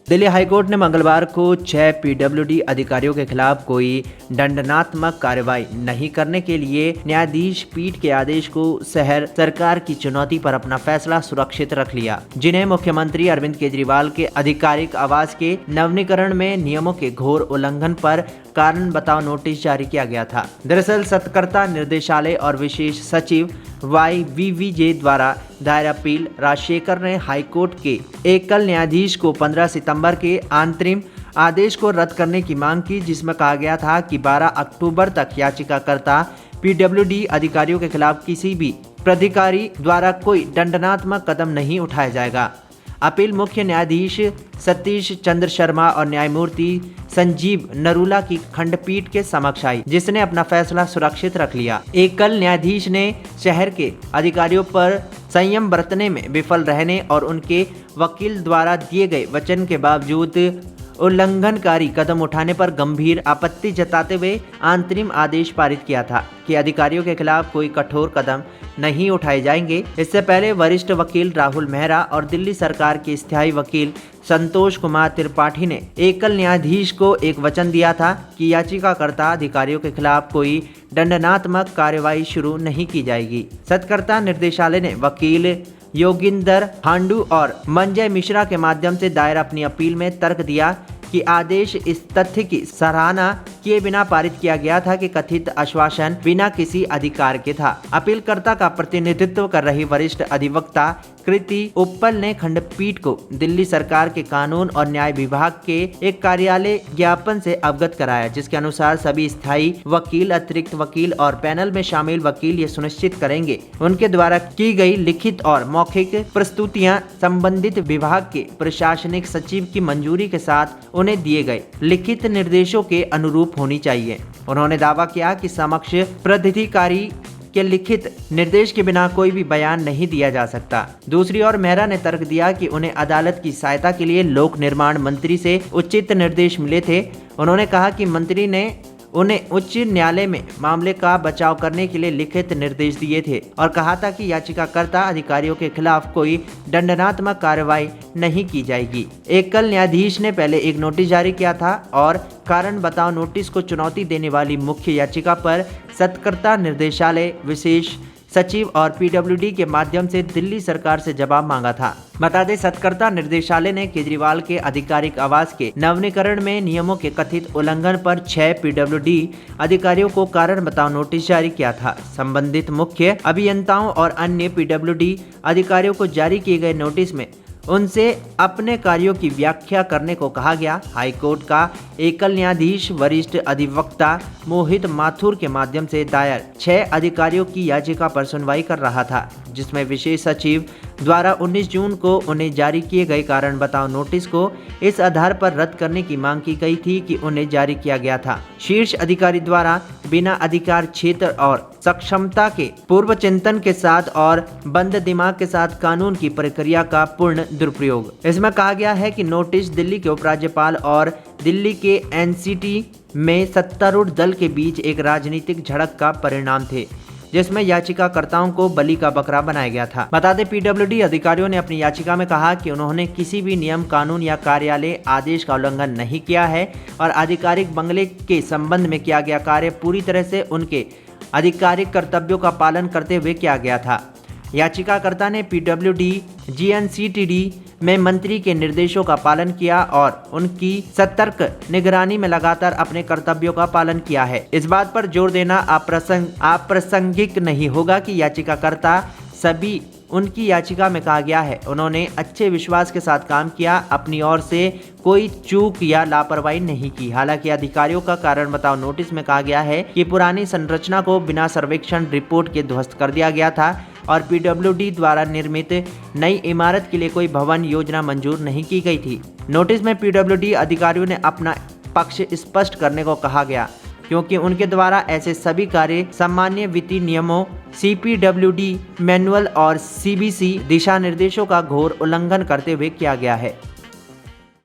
Delhi high court ने मंगलवार को 6 पीडब्ल्यूडी अधिकारियों के खिलाफ कोई दंडात्मक कार्रवाई नहीं करने के लिए न्यायाधीश पीठ के आदेश को शहर सरकार की चुनौती पर अपना फैसला सुरक्षित रख लिया, जिन्हें मुख्यमंत्री अरविंद केजरीवाल के आधिकारिक आवास के नवीनीकरण में नियमों के घोर उल्लंघन पर कारण बताओ नोटिस जारी किया गया था। दरअसल सत्कर्ता निर्देशालय और विशेष सचिव YVVJ द्वारा दायर अपील राजशेखर ने हाईकोर्ट के एकल न्यायाधीश को 15 सितंबर के अंतरिम आदेश को रद्द करने की मांग की, जिसमें कहा गया था कि 12 अक्टूबर तक याचिकाकर्ता पीडब्ल्यूडी अधिकारियों के खिलाफ किसी भी प्राधिकारी द्वारा कोई दंडात्मक कदम नहीं उठाया जाएगा। अपील मुख्य न्यायाधीश सतीश चंद्र शर्मा और न्यायमूर्ति संजीव नरूला की खंडपीठ के समक्ष आई, जिसने अपना फैसला सुरक्षित रख लिया। एकल न्यायाधीश ने शहर के अधिकारियों पर संयम बरतने में विफल रहने और उनके वकील द्वारा दिए गए वचन के बावजूद उल्लंघनकारी कदम उठाने पर गंभीर आपत्ति जताते हुए अंतरिम आदेश पारित किया था कि अधिकारियों के खिलाफ कोई कठोर कदम नहीं उठाए जाएंगे। इससे पहले वरिष्ठ वकील राहुल मेहरा और दिल्ली सरकार के स्थायी वकील संतोष कुमार त्रिपाठी ने एकल न्यायाधीश को एक वचन दिया था कि याचिकाकर्ता अधिकारियों के खिलाफ कोई दंडात्मक कार्रवाई शुरू नहीं की जाएगी। सत्कर्ता निर्देशालय ने वकील योगिंदर हांडू और मंजय मिश्रा के माध्यम से दायर अपनी अपील में तर्क दिया कि आदेश इस तथ्य की सराहना किए बिना पारित किया गया था कि कथित आश्वासन बिना किसी अधिकार के था। अपीलकर्ता का प्रतिनिधित्व कर रही वरिष्ठ अधिवक्ता कृति उप्पल ने खंडपीठ को दिल्ली सरकार के कानून और न्याय विभाग के एक कार्यालय ज्ञापन से अवगत कराया, जिसके अनुसार सभी स्थायी वकील, अतिरिक्त वकील और पैनल में शामिल वकील ये सुनिश्चित करेंगे उनके द्वारा की गई लिखित और मौखिक प्रस्तुतियां संबंधित विभाग के प्रशासनिक सचिव की मंजूरी के साथ उन्हें दिए गए लिखित निर्देशों के अनुरूप होनी चाहिए। उन्होंने दावा किया कि समक्ष प्राधिकारी के लिखित निर्देश के बिना कोई भी बयान नहीं दिया जा सकता। दूसरी ओर मेहरा ने तर्क दिया कि उन्हें अदालत की सहायता के लिए लोक निर्माण मंत्री से उचित निर्देश मिले थे। उन्होंने कहा कि मंत्री ने उन्हें उच्च न्यायालय में मामले का बचाव करने के लिए लिखित निर्देश दिए थे और कहा था कि याचिकाकर्ता अधिकारियों के खिलाफ कोई दंडात्मक कार्रवाई नहीं की जाएगी। एकल न्यायाधीश ने पहले एक नोटिस जारी किया था और कारण बताओ नोटिस को चुनौती देने वाली मुख्य याचिका पर सत्कर्ता निर्देशालय, विशेष सचिव और पीडब्ल्यूडी के माध्यम से दिल्ली सरकार से जवाब मांगा था। बता दें, सत्कर्ता निर्देशालय ने केजरीवाल के आधिकारिक आवास के नवीनीकरण में नियमों के कथित उल्लंघन पर 6 पीडब्ल्यूडी अधिकारियों को कारण बताओ नोटिस जारी किया था। संबंधित मुख्य अभियंताओं और अन्य पीडब्ल्यूडी अधिकारियों को जारी किए गए नोटिस में उनसे अपने कार्यों की व्याख्या करने को कहा गया। हाईकोर्ट का एकल न्यायाधीश वरिष्ठ अधिवक्ता मोहित माथुर के माध्यम से दायर 6 अधिकारियों की याचिका पर सुनवाई कर रहा था, जिसमें विशेष सचिव द्वारा 19 जून को उन्हें जारी किए गए कारण बताओ नोटिस को इस आधार पर रद्द करने की मांग की गई थी कि उन्हें जारी किया गया था। शीर्ष अधिकारी द्वारा बिना अधिकार क्षेत्र और सक्षमता के पूर्व चिंतन के साथ और बंद दिमाग के साथ कानून की प्रक्रिया का पूर्ण दुरुपयोग। इसमें कहा गया है कि नोटिस दिल्ली के उपराज्यपाल और दिल्ली के एनसीटी में सत्तारूढ़ दल के बीच एक राजनीतिक झड़प का परिणाम थे, जिसमें याचिकाकर्ताओं को बलि का बकरा बनाया गया था। बता दें, पीडब्ल्यूडी अधिकारियों ने अपनी याचिका में कहा कि उन्होंने किसी भी नियम, कानून या कार्यालय आदेश का उल्लंघन नहीं किया है और आधिकारिक बंगले के संबंध में किया गया कार्य पूरी तरह से उनके आधिकारिक कर्तव्यों का पालन करते हुए किया गया था। याचिकाकर्ता ने पीडब्ल्यूडी GNCTD में मंत्री के निर्देशों का पालन किया और उनकी सतर्क निगरानी में लगातार अपने कर्तव्यों का पालन किया है। इस बात पर जोर देना अप्रासंगिक नहीं होगा कि याचिकाकर्ता सभी उनकी याचिका में कहा गया है उन्होंने अच्छे विश्वास के साथ काम किया, अपनी ओर से कोई चूक या लापरवाही नहीं की। हालांकि अधिकारियों का कारण बताओ नोटिस में कहा गया है कि पुरानी संरचना को बिना सर्वेक्षण रिपोर्ट के ध्वस्त कर दिया गया था और पीडब्ल्यूडी द्वारा निर्मित नई इमारत के लिए कोई भवन योजना मंजूर नहीं की गई थी। नोटिस में पीडब्ल्यूडी अधिकारियों ने अपना पक्ष स्पष्ट करने को कहा गया, क्योंकि उनके द्वारा ऐसे सभी कार्य सामान्य वित्तीय नियमों, CPWD मैनुअल और CBC दिशा निर्देशों का घोर उल्लंघन करते हुए किया गया है।